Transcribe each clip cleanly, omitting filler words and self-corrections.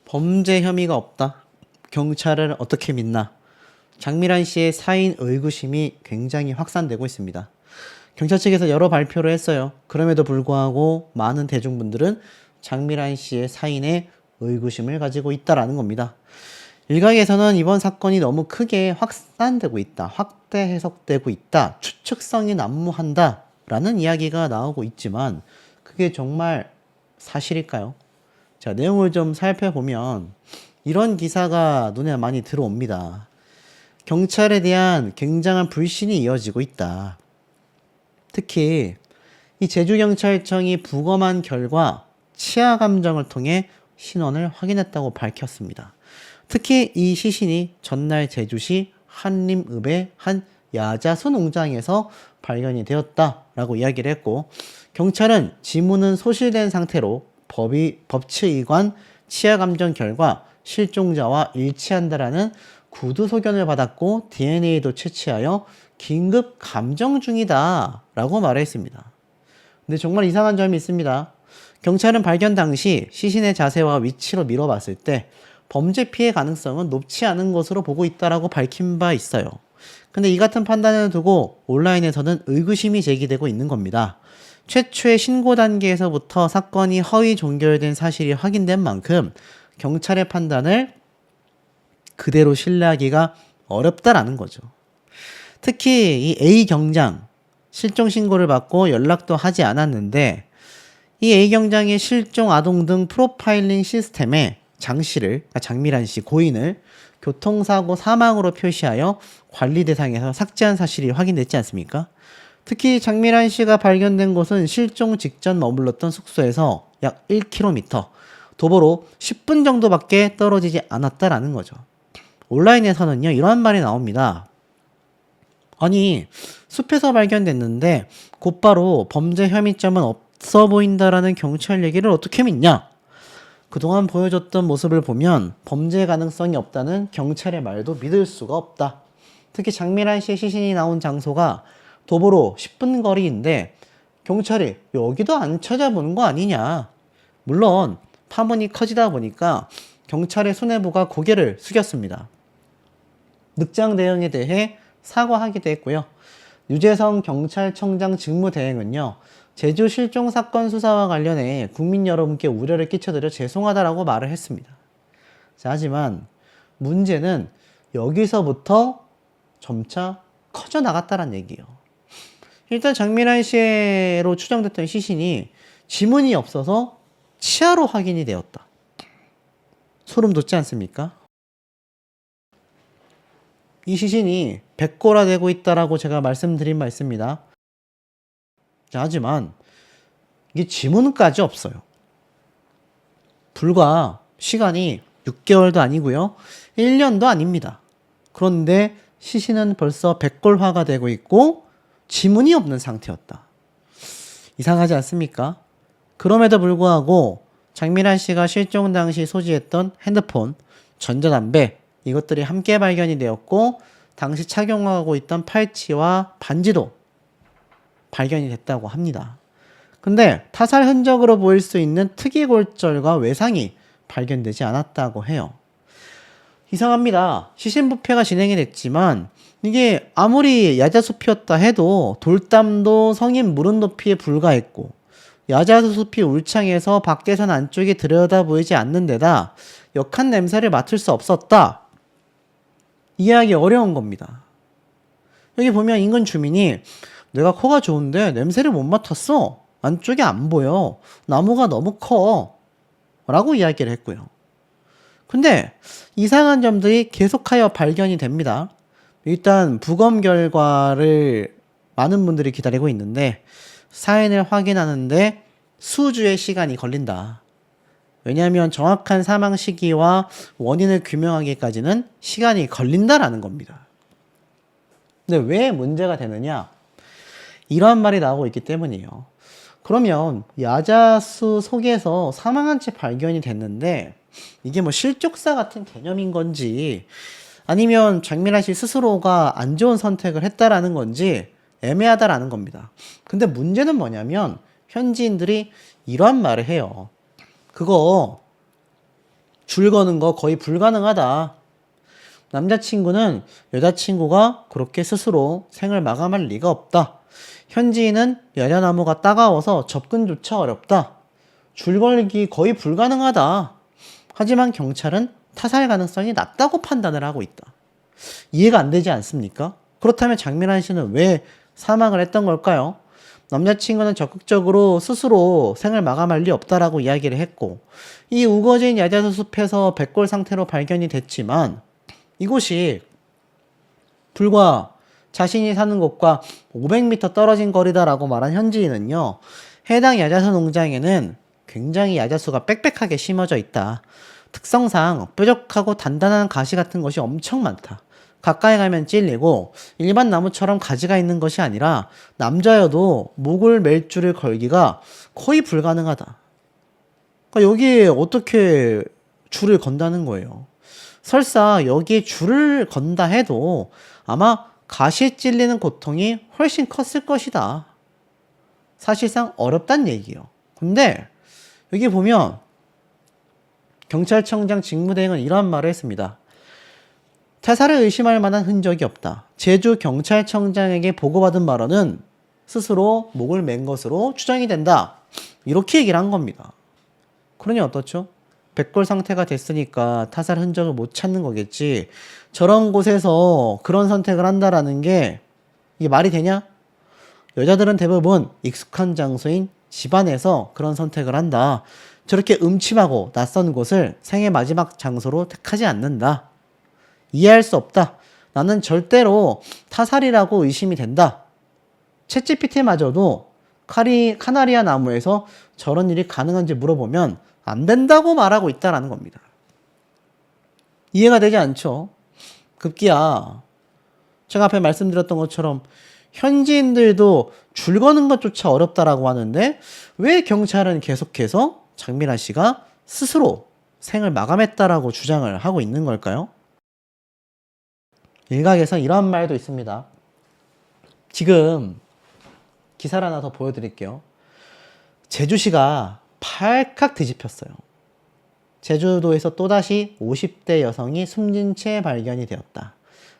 범죄 혐의가 없다. 경찰을 어떻게 믿나? 장미란 씨의 사인 의구심이 굉장히 확산되고 있습니다. 경찰 측에서 여러 발표를 했어요. 그럼에도 불구하고 많은 대중분들은 장미란 씨의 사인에 의구심을 가지고 있다라는 겁니다. 일각에서는 이번 사건이 너무 크게 확산되고 있다, 확대 해석되고 있다, 추측성이 난무한다 라는 이야기가 나오고 있지만 그게 정말 사실일까요? 자, 내용을 좀 살펴보면 이런 기사가 눈에 많이 들어옵니다. 경찰에 대한 굉장한 불신이 이어지고 있다. 특히 이 제주경찰청이 부검한 결과 치아 감정을 통해 신원을 확인했다고 밝혔습니다. 특히 이 시신이 전날 제주시 한림읍의 한 야자수 농장에서 발견이 되었다라고 이야기를 했고, 경찰은 지문은 소실된 상태로 법치의관 치아 감정 결과 실종자와 일치한다라는 구두 소견을 받았고 DNA도 채취하여 긴급 감정 중이다 라고 말했습니다. 근데 정말 이상한 점이 있습니다. 경찰은 발견 당시 시신의 자세와 위치로 미뤄봤을 때 범죄 피해 가능성은 높지 않은 것으로 보고 있다라고 밝힌 바 있어요. 근데 이 같은 판단을 두고 온라인에서는 의구심이 제기되고 있는 겁니다. 최초의 신고 단계에서부터 사건이 허위 종결된 사실이 확인된 만큼 경찰의 판단을 그대로 신뢰하기가 어렵다라는 거죠. 특히 이 A 경장 실종 신고를 받고 연락도 하지 않았는데 이 A 경장의 실종 아동 등 프로파일링 시스템에 장 씨를, 그러니까 장미란 씨 고인을 교통사고 사망으로 표시하여 관리 대상에서 삭제한 사실이 확인됐지 않습니까? 특히 장미란 씨가 발견된 곳은 실종 직전 머물렀던 숙소에서 약 1km, 도보로 10분 정도밖에 떨어지지 않았다라는 거죠. 온라인에서는요, 이런 말이 나옵니다. 아니, 숲에서 발견됐는데 곧바로 범죄 혐의점은 없어 보인다라는 경찰 얘기를 어떻게 믿냐? 그동안 보여줬던 모습을 보면 범죄 가능성이 없다는 경찰의 말도 믿을 수가 없다. 특히 장미란 씨의 시신이 나온 장소가 도보로 10분 거리인데 경찰이 여기도 안 찾아보는 거 아니냐. 물론 파문이 커지다 보니까 경찰의 수뇌부가 고개를 숙였습니다. 늑장 대응에 대해 사과하기도 했고요. 유재성 경찰청장 직무대행은요, 제주 실종 사건 수사와 관련해 국민 여러분께 우려를 끼쳐드려 죄송하다라고 말을 했습니다. 자, 하지만 문제는 여기서부터 점차 커져 나갔다는 얘기예요. 일단 장미란 씨로 추정됐던 시신이 지문이 없어서 치아로 확인이 되었다. 소름 돋지 않습니까? 이 시신이 백골화되고 있다라고 제가 말씀드린 바 있습니다. 자, 하지만 이게 지문까지 없어요. 불과 시간이 6개월도 아니고요. 1년도 아닙니다. 그런데 시신은 벌써 백골화가 되고 있고 지문이 없는 상태였다. 이상하지 않습니까? 그럼에도 불구하고 장미란 씨가 실종 당시 소지했던 핸드폰, 전자담배, 이것들이 함께 발견이 되었고 당시 착용하고 있던 팔찌와 반지도 발견이 됐다고 합니다. 근데 타살 흔적으로 보일 수 있는 특이골절과 외상이 발견되지 않았다고 해요. 이상합니다. 시신 부패가 진행이 됐지만 이게 아무리 야자숲이었다 해도 돌담도 성인 무릎 높이에 불과했고 야자숲이 울창해서 밖에선 안쪽이 들여다 보이지 않는 데다 역한 냄새를 맡을 수 없었다. 이해하기 어려운 겁니다. 여기 보면 인근 주민이 내가 코가 좋은데 냄새를 못 맡았어. 안쪽이 안 보여. 나무가 너무 커. 라고 이야기를 했고요. 근데 이상한 점들이 계속하여 발견이 됩니다. 일단 부검 결과를 많은 분들이 기다리고 있는데 사인을 확인하는데 수주의 시간이 걸린다. 왜냐하면 정확한 사망 시기와 원인을 규명하기까지는 시간이 걸린다라는 겁니다. 근데 왜 문제가 되느냐? 이러한 말이 나오고 있기 때문이에요. 그러면 야자수 속에서 사망한 채 발견이 됐는데 이게 뭐 실족사 같은 개념인 건지 아니면 장미란 씨 스스로가 안 좋은 선택을 했다라는 건지 애매하다라는 겁니다. 근데 문제는 뭐냐면 현지인들이 이러한 말을 해요. 그거 줄 거는 거 거의 불가능하다. 남자친구는 여자친구가 그렇게 스스로 생을 마감할 리가 없다. 현지인은 야자나무가 따가워서 접근조차 어렵다. 줄 걸기 거의 불가능하다. 하지만 경찰은 타살 가능성이 낮다고 판단을 하고 있다. 이해가 안 되지 않습니까? 그렇다면 장미란 씨는 왜 사망을 했던 걸까요? 남자친구는 적극적으로 스스로 생을 마감할 리 없다라고 이야기를 했고, 이 우거진 야자수 숲에서 백골 상태로 발견이 됐지만 이곳이 불과 자신이 사는 곳과 500m 떨어진 거리다라고 말한 현지인은요, 해당 야자수 농장에는 굉장히 야자수가 빽빽하게 심어져 있다. 특성상 뾰족하고 단단한 가시 같은 것이 엄청 많다. 가까이 가면 찔리고 일반 나무처럼 가지가 있는 것이 아니라 남자여도 목을 맬 줄을 걸기가 거의 불가능하다. 그러니까 여기에 어떻게 줄을 건다는 거예요. 설사 여기에 줄을 건다 해도 아마 가시에 찔리는 고통이 훨씬 컸을 것이다. 사실상 어렵단 얘기예요. 근데 여기 보면 경찰청장 직무대행은 이런 말을 했습니다. 타살을 의심할 만한 흔적이 없다. 제주 경찰청장에게 보고받은 발언은 스스로 목을 맨 것으로 추정이 된다. 이렇게 얘기를 한 겁니다. 그러니 어떻죠? 백골 상태가 됐으니까 타살 흔적을 못 찾는 거겠지. 저런 곳에서 그런 선택을 한다라는 게 이게 말이 되냐? 여자들은 대부분 익숙한 장소인 집안에서 그런 선택을 한다. 저렇게 음침하고 낯선 곳을 생애 마지막 장소로 택하지 않는다. 이해할 수 없다. 나는 절대로 타살이라고 의심이 된다. 챗GPT마저도 카나리아 나무에서 저런 일이 가능한지 물어보면 안 된다고 말하고 있다는 겁니다. 이해가 되지 않죠? 급기야 제가 앞에 말씀드렸던 것처럼 현지인들도 줄 거는 것조차 어렵다라고 하는데 왜 경찰은 계속해서 장미란 씨가 스스로 생을 마감했다라고 주장을 하고 있는 걸까요? 일각에서 이런 말도 있습니다. 지금 기사를 하나 더 보여드릴게요. 제주시가 팔칵 뒤집혔어요. 제주도에서 또다시 50대 여성이 숨진 채 발견이 되었다.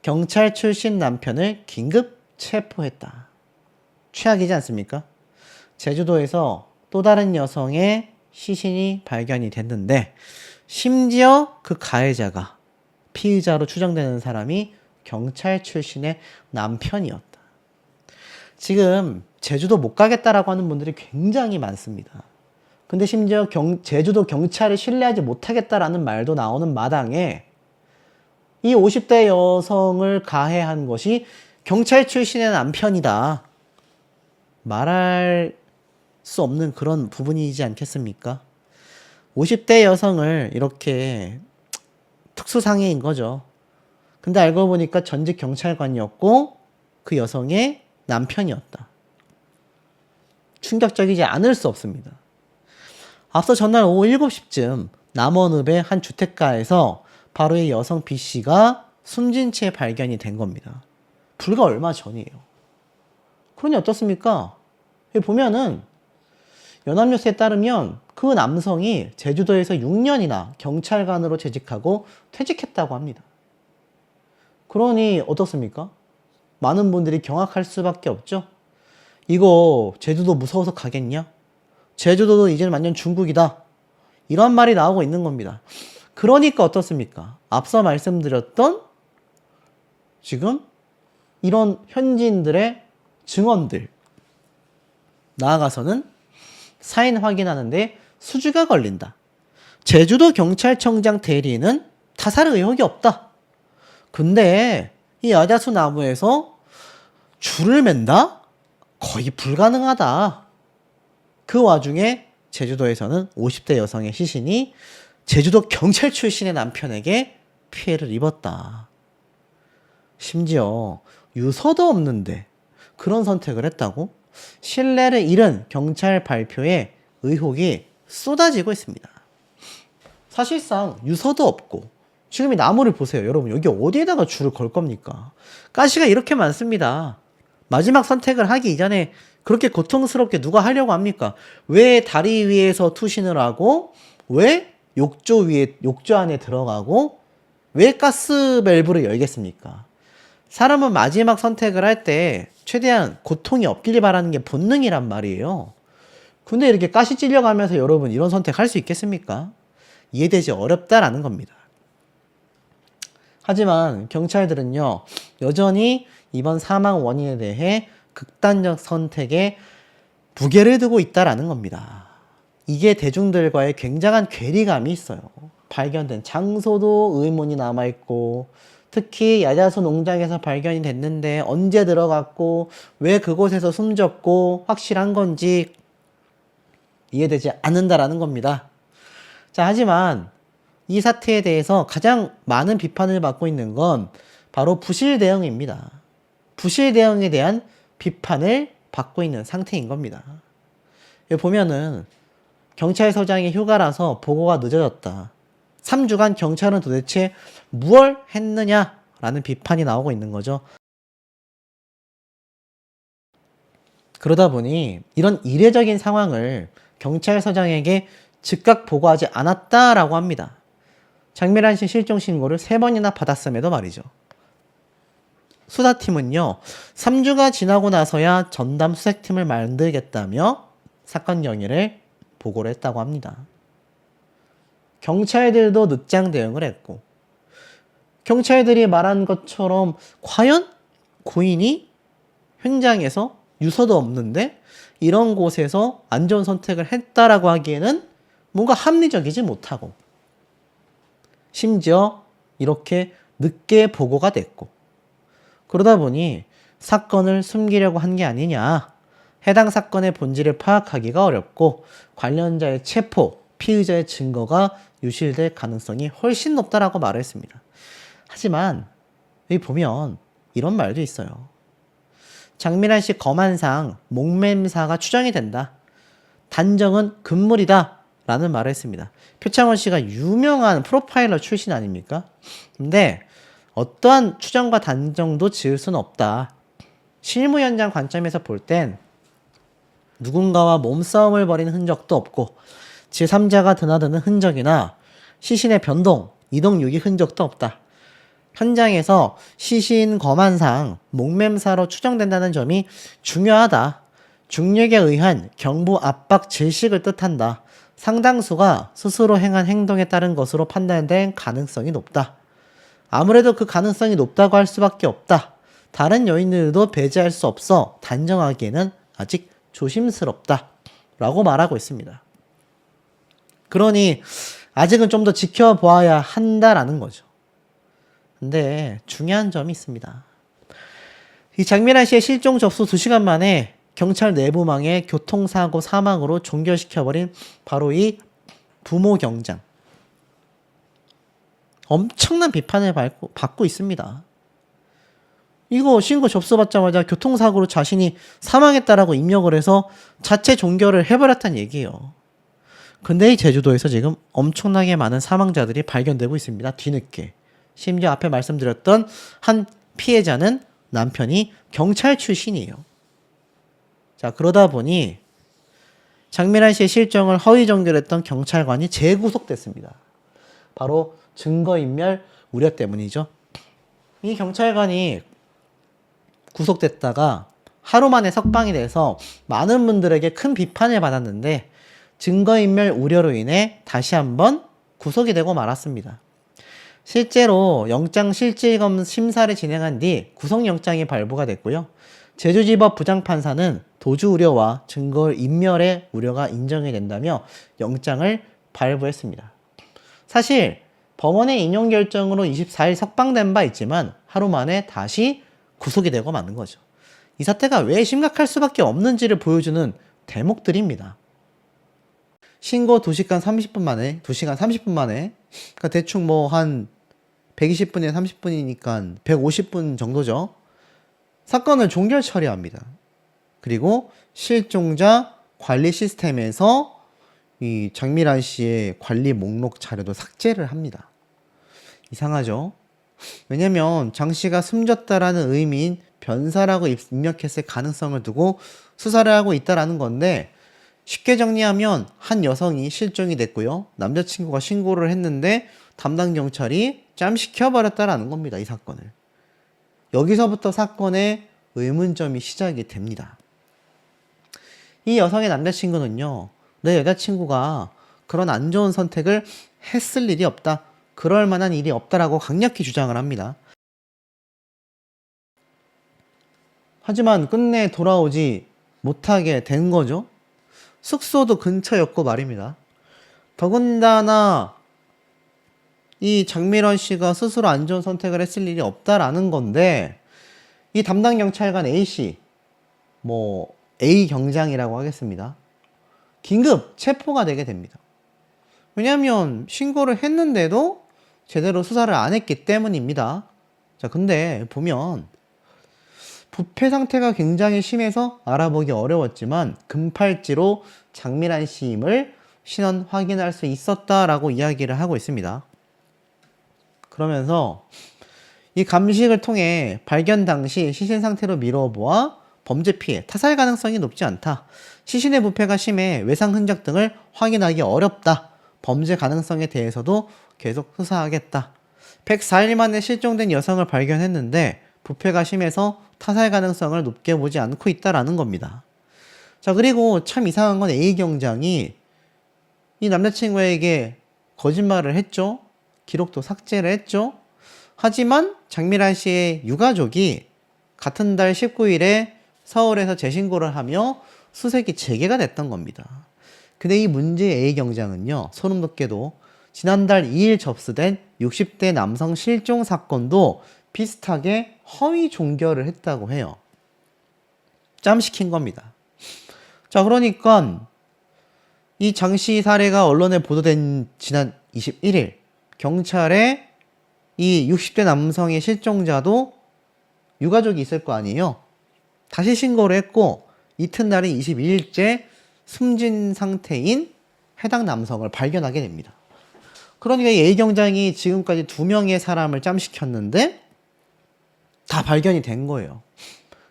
경찰 출신 남편을 긴급 체포했다. 최악이지 않습니까? 제주도에서 또 다른 여성의 시신이 발견이 됐는데 심지어 그 가해자가 피의자로 추정되는 사람이 경찰 출신의 남편이었다. 지금 제주도 못 가겠다라고 하는 분들이 굉장히 많습니다. 근데 심지어 제주도 경찰을 신뢰하지 못하겠다라는 말도 나오는 마당에 이 50대 여성을 가해한 것이 경찰 출신의 남편이다. 말할 수 없는 그런 부분이지 않겠습니까? 50대 여성을 이렇게 특수상해인 거죠. 근데 알고 보니까 전직 경찰관이었고 그 여성의 남편이었다. 충격적이지 않을 수 없습니다. 앞서 전날 오후 7시쯤 남원읍의 한 주택가에서 바로 이 여성 B씨가 숨진 채 발견이 된 겁니다. 불과 얼마 전이에요. 그러니 어떻습니까? 여기 보면은 연합뉴스에 따르면 그 남성이 제주도에서 6년이나 경찰관으로 재직하고 퇴직했다고 합니다. 그러니 어떻습니까? 많은 분들이 경악할 수밖에 없죠? 이거 제주도 무서워서 가겠냐? 제주도도 이제는 완전 중국이다. 이런 말이 나오고 있는 겁니다. 그러니까 어떻습니까? 앞서 말씀드렸던 지금 이런 현지인들의 증언들 나아가서는 사인 확인하는데 수주가 걸린다. 제주도 경찰청장 대리는 타살 의혹이 없다. 근데 이 야자수 나무에서 줄을 맨다? 거의 불가능하다. 그 와중에 제주도에서는 50대 여성의 시신이 제주도 경찰 출신의 남편에게 피해를 입었다. 심지어 유서도 없는데 그런 선택을 했다고? 신뢰를 잃은 경찰 발표에 의혹이 쏟아지고 있습니다. 사실상 유서도 없고 지금 이 나무를 보세요. 여러분 여기 어디에다가 줄을 걸 겁니까? 가시가 이렇게 많습니다. 마지막 선택을 하기 이전에 그렇게 고통스럽게 누가 하려고 합니까? 왜 다리 위에서 투신을 하고 왜 욕조 안에 들어가고 왜 가스 밸브를 열겠습니까? 사람은 마지막 선택을 할 때 최대한 고통이 없길 바라는 게 본능이란 말이에요. 근데 이렇게 가시 찔려가면서 여러분 이런 선택할 수 있겠습니까? 이해되지 어렵다라는 겁니다. 하지만 경찰들은요, 여전히 이번 사망 원인에 대해 극단적 선택에 무게를 두고 있다라는 겁니다. 이게 대중들과의 굉장한 괴리감이 있어요. 발견된 장소도 의문이 남아있고, 특히 야자수 농장에서 발견이 됐는데 언제 들어갔고 왜 그곳에서 숨졌고 확실한 건지 이해되지 않는다라는 겁니다. 자, 하지만 이 사태에 대해서 가장 많은 비판을 받고 있는 건 바로 부실 대응입니다. 부실 대응에 대한 비판을 받고 있는 상태인 겁니다. 여기 보면은 경찰서장이 휴가라서 보고가 늦어졌다. 3주간 경찰은 도대체 무엇을 했느냐라는 비판이 나오고 있는 거죠. 그러다 보니 이런 이례적인 상황을 경찰서장에게 즉각 보고하지 않았다라고 합니다. 장미란 씨 실종 신고를 3번이나 받았음에도 말이죠. 수사팀은요, 3주가 지나고 나서야 전담 수색팀을 만들겠다며 사건 경위를 보고를 했다고 합니다. 경찰들도 늦장 대응을 했고, 경찰들이 말한 것처럼 과연 고인이 현장에서 유서도 없는데 이런 곳에서 안전 선택을 했다라고 하기에는 뭔가 합리적이지 못하고, 심지어 이렇게 늦게 보고가 됐고, 그러다 보니 사건을 숨기려고 한 게 아니냐, 해당 사건의 본질을 파악하기가 어렵고 관련자의 체포, 피의자의 증거가 유실될 가능성이 훨씬 높다라고 말을 했습니다. 하지만 여기 보면 이런 말도 있어요. 장미란 씨 검안상 목매사가 추정이 된다. 단정은 금물이다 라는 말을 했습니다. 표창원 씨가 유명한 프로파일러 출신 아닙니까? 근데 어떠한 추정과 단정도 지을 수는 없다. 실무 현장 관점에서 볼 땐 누군가와 몸싸움을 벌인 흔적도 없고 제3자가 드나드는 흔적이나 시신의 변동, 이동 유기 흔적도 없다. 현장에서 시신 검안상 목매사로 추정된다는 점이 중요하다. 중력에 의한 경부 압박 질식을 뜻한다. 상당수가 스스로 행한 행동에 따른 것으로 판단된 가능성이 높다. 아무래도 그 가능성이 높다고 할 수밖에 없다. 다른 요인들도 배제할 수 없어 단정하기에는 아직 조심스럽다 라고 말하고 있습니다. 그러니 아직은 좀 더 지켜보아야 한다라는 거죠. 근데 중요한 점이 있습니다. 이 장미란 씨의 실종 접수 2시간 만에 경찰 내부망에 교통사고 사망으로 종결시켜버린 바로 이 부모 경장. 엄청난 비판을 받고 있습니다. 이거 신고 접수받자마자 교통사고로 자신이 사망했다라고 입력을 해서 자체 종결을 해버렸다는 얘기예요. 근데 이 제주도에서 지금 엄청나게 많은 사망자들이 발견되고 있습니다. 뒤늦게. 심지어 앞에 말씀드렸던 한 피해자는 남편이 경찰 출신이에요. 자, 그러다 보니 장미란 씨의 실종을 허위 종결했던 경찰관이 재구속됐습니다. 바로 증거인멸 우려 때문이죠. 이 경찰관이 구속됐다가 하루 만에 석방이 돼서 많은 분들에게 큰 비판을 받았는데 증거인멸 우려로 인해 다시 한번 구속이 되고 말았습니다. 실제로 영장실질검 심사를 진행한 뒤 구속영장이 발부가 됐고요. 제주지법 부장판사는 도주 우려와 증거인멸의 우려가 인정이 된다며 영장을 발부했습니다. 사실 법원의 인용 결정으로 24일 석방된 바 있지만 하루 만에 다시 구속이 되고 마는 거죠. 이 사태가 왜 심각할 수밖에 없는지를 보여주는 대목들입니다. 신고 2시간 30분 만에, 그러니까 대충 뭐 한 120분에 30분이니까 150분 정도죠. 사건을 종결 처리합니다. 그리고 실종자 관리 시스템에서 이 장미란 씨의 관리 목록 자료도 삭제를 합니다. 이상하죠? 왜냐면 장 씨가 숨졌다라는 의미인 변사라고 입력했을 가능성을 두고 수사를 하고 있다라는 건데 쉽게 정리하면 한 여성이 실종이 됐고요. 남자친구가 신고를 했는데 담당 경찰이 짬시켜버렸다라는 겁니다. 이 사건을. 여기서부터 사건의 의문점이 시작이 됩니다. 이 여성의 남자친구는요. 내 여자친구가 그런 안 좋은 선택을 했을 일이 없다. 그럴 만한 일이 없다라고 강력히 주장을 합니다. 하지만 끝내 돌아오지 못하게 된 거죠. 숙소도 근처였고 말입니다. 더군다나 이 장미란 씨가 스스로 안 좋은 선택을 했을 일이 없다라는 건데 이 담당 경찰관 A씨, A 경장이라고 하겠습니다. 긴급 체포가 되게 됩니다. 왜냐하면 신고를 했는데도 제대로 수사를 안 했기 때문입니다. 자, 근데 보면 부패 상태가 굉장히 심해서 알아보기 어려웠지만 금팔찌로 장미란 씨임을 신원 확인할 수 있었다라고 이야기를 하고 있습니다. 그러면서 이 감식을 통해 발견 당시 시신 상태로 미뤄보아 범죄 피해, 타살 가능성이 높지 않다. 시신의 부패가 심해 외상 흔적 등을 확인하기 어렵다. 범죄 가능성에 대해서도 계속 수사하겠다. 104일 만에 실종된 여성을 발견했는데 부패가 심해서 타살 가능성을 높게 보지 않고 있다라는 겁니다. 자, 그리고 참 이상한 건 A 경장이 이 남자친구에게 거짓말을 했죠. 기록도 삭제를 했죠. 하지만 장미란 씨의 유가족이 같은 달 19일에 서울에서 재신고를 하며 수색이 재개가 됐던 겁니다. 근데 이 문제의 A 경장은요, 소름 돋게도 지난달 2일 접수된 60대 남성 실종 사건도 비슷하게 허위 종결을 했다고 해요. 짬시킨 겁니다. 자, 그러니까 이 장씨 사례가 언론에 보도된 지난 21일 경찰에 이 60대 남성의 실종자도 유가족이 있을 거 아니에요. 다시 신고를 했고 이튿날인 22일째 숨진 상태인 해당 남성을 발견하게 됩니다. 그러니까 이 A 경장이 지금까지 2명의 사람을 짬시켰는데 다 발견이 된 거예요.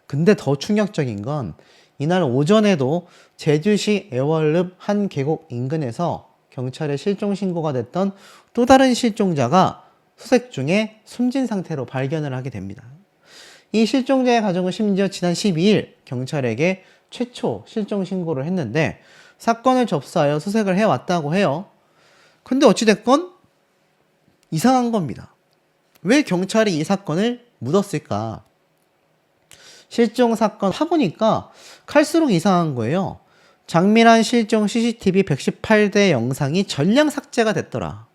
근데 더 충격적인 건 이날 오전에도 제주시 애월읍 한 계곡 인근에서 경찰에 실종 신고가 됐던 또 다른 실종자가 수색 중에 숨진 상태로 발견을 하게 됩니다. 이 실종자의 가족은 심지어 지난 12일 경찰에게 최초 실종 신고를 했는데 사건을 접수하여 수색을 해왔다고 해요. 근데 어찌됐건 이상한 겁니다. 왜 경찰이 이 사건을 묻었을까? 실종 사건 파보니까 갈수록 이상한 거예요. 장미란 실종 CCTV 118대 영상이 전량 삭제가 됐더라.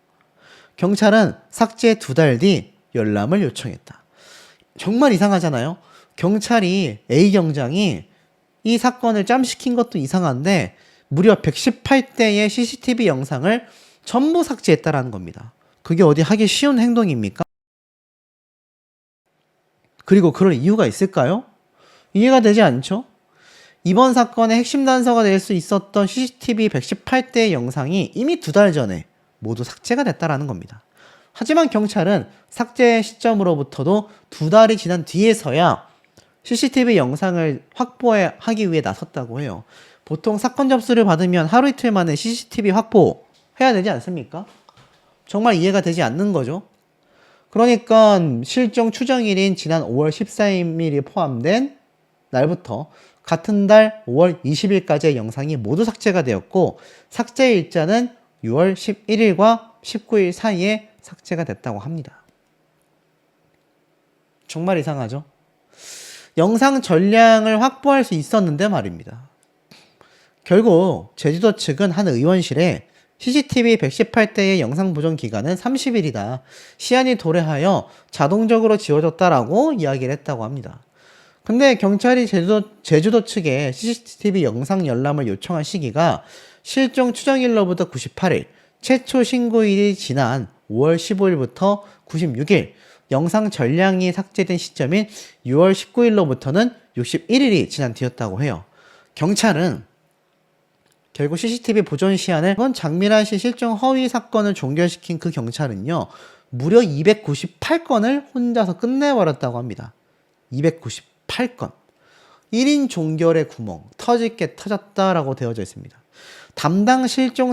경찰은 삭제 2달 뒤 열람을 요청했다. 정말 이상하잖아요. 경찰이 A 경장이 이 사건을 짬시킨 것도 이상한데 무려 118대의 CCTV 영상을 전부 삭제했다라는 겁니다. 그게 어디 하기 쉬운 행동입니까? 그리고 그럴 이유가 있을까요? 이해가 되지 않죠? 이번 사건의 핵심 단서가 될 수 있었던 CCTV 118대의 영상이 이미 2달 전에 모두 삭제가 됐다라는 겁니다. 하지만 경찰은 삭제 시점으로부터도 2달이 지난 뒤에서야 CCTV 영상을 확보하기 위해 나섰다고 해요. 보통 사건 접수를 받으면 하루 이틀 만에 CCTV 확보해야 되지 않습니까? 정말 이해가 되지 않는 거죠. 그러니까 실종 추정일인 지난 5월 14일이 포함된 날부터 같은 달 5월 20일까지의 영상이 모두 삭제가 되었고 삭제 일자는 6월 11일과 19일 사이에 삭제가 됐다고 합니다. 정말 이상하죠? 영상 전량을 확보할 수 있었는데 말입니다. 결국 제주도 측은 한 의원실에 CCTV 118대의 영상 보존 기간은 30일이다. 시한이 도래하여 자동적으로 지워졌다라고 이야기를 했다고 합니다. 근데 경찰이 제주도 측에 CCTV 영상 열람을 요청한 시기가 실종 추정일로부터 98일, 최초 신고일이 지난 5월 15일부터 96일, 영상 전량이 삭제된 시점인 6월 19일로부터는 61일이 지난 뒤였다고 해요. 경찰은 결국 CCTV 보존 시한을 장미란 씨 실종 허위 사건을 종결시킨 그 경찰은요, 무려 298건을 혼자서 끝내버렸다고 합니다. 298건. 1인 종결의 구멍, 터질 게 터졌다라고 되어져 있습니다. 담당 실종